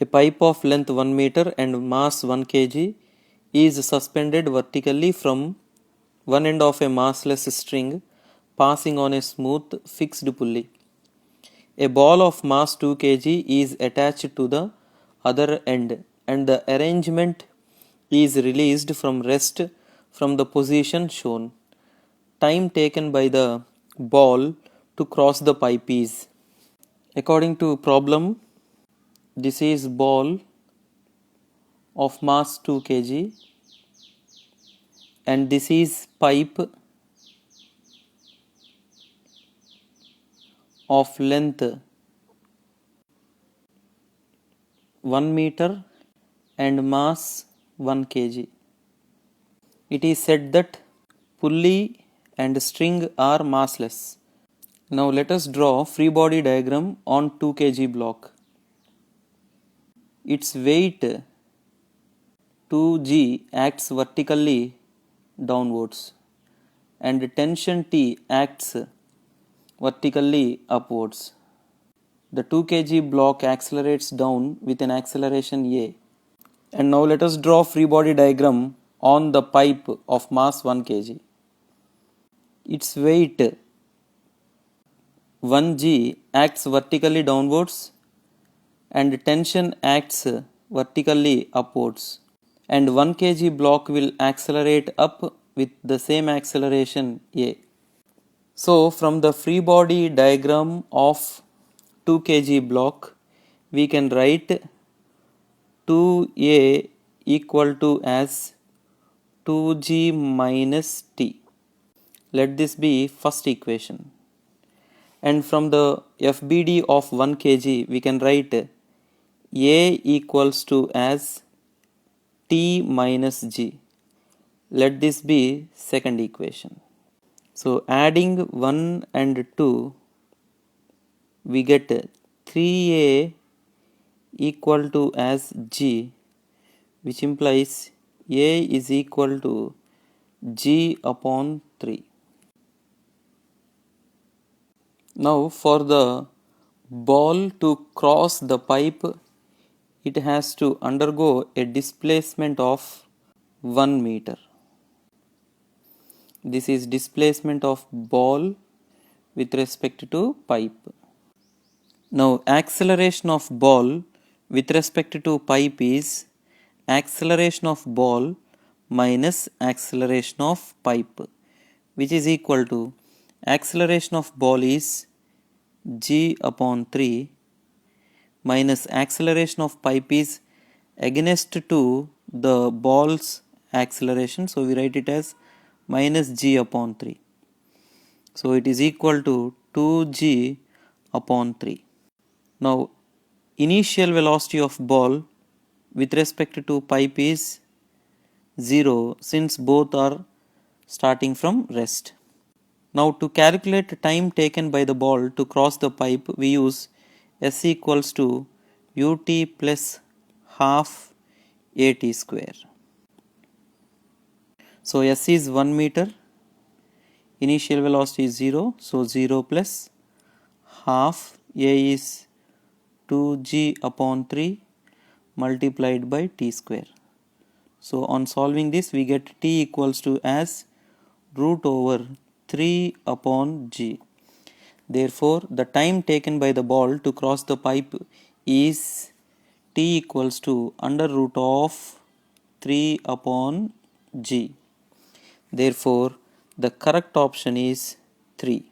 A pipe of length 1 meter and mass 1 kg is suspended vertically from one end of a massless string passing on a smooth fixed pulley. A ball of mass 2 kg is attached to the other end and the arrangement is released from rest from the position shown. Time taken by the ball to cross the pipe is, according to problem, this is ball of mass 2 kg and this is pipe of length 1 meter and mass 1 kg. It is said that pulley and string are massless. Now let us draw free body diagram on 2 kg block. Its weight 2g acts vertically downwards and tension T acts vertically upwards. The 2 kg block accelerates down with an acceleration A. And now let us draw free body diagram on the pipe of mass 1 kg. Its weight 1g acts vertically downwards and tension acts vertically upwards, and 1 kg block will accelerate up with the same acceleration A. So from the free body diagram of 2 kg block we can write 2A equal to as 2g minus T. Let this be first equation. And from the FBD of 1 kg we can write A equals to as T minus G. Let this be second equation. So adding 1 and 2 we get 3A equal to as G, which implies A is equal to G upon 3. Now for the ball to cross the pipe, it has to undergo a displacement of 1 meter. This is displacement of ball with respect to pipe. Now acceleration of ball with respect to pipe is acceleration of ball minus acceleration of pipe, which is equal to acceleration of ball is g upon 3 minus acceleration of pipe is against to the ball's acceleration, so we write it as minus g upon 3. So it is equal to 2g upon 3. Now initial velocity of ball with respect to pipe is 0 since both are starting from rest. Now to calculate time taken by the ball to cross the pipe, we use S equals to ut plus half at square. So S is 1 meter, initial velocity is 0, so 0 plus half A is 2g upon 3 multiplied by t square. So on solving this we get t equals to as root over 3 upon g. Therefore the time taken by the ball to cross the pipe is t equals to under root of 3 upon g. Therefore the correct option is 3.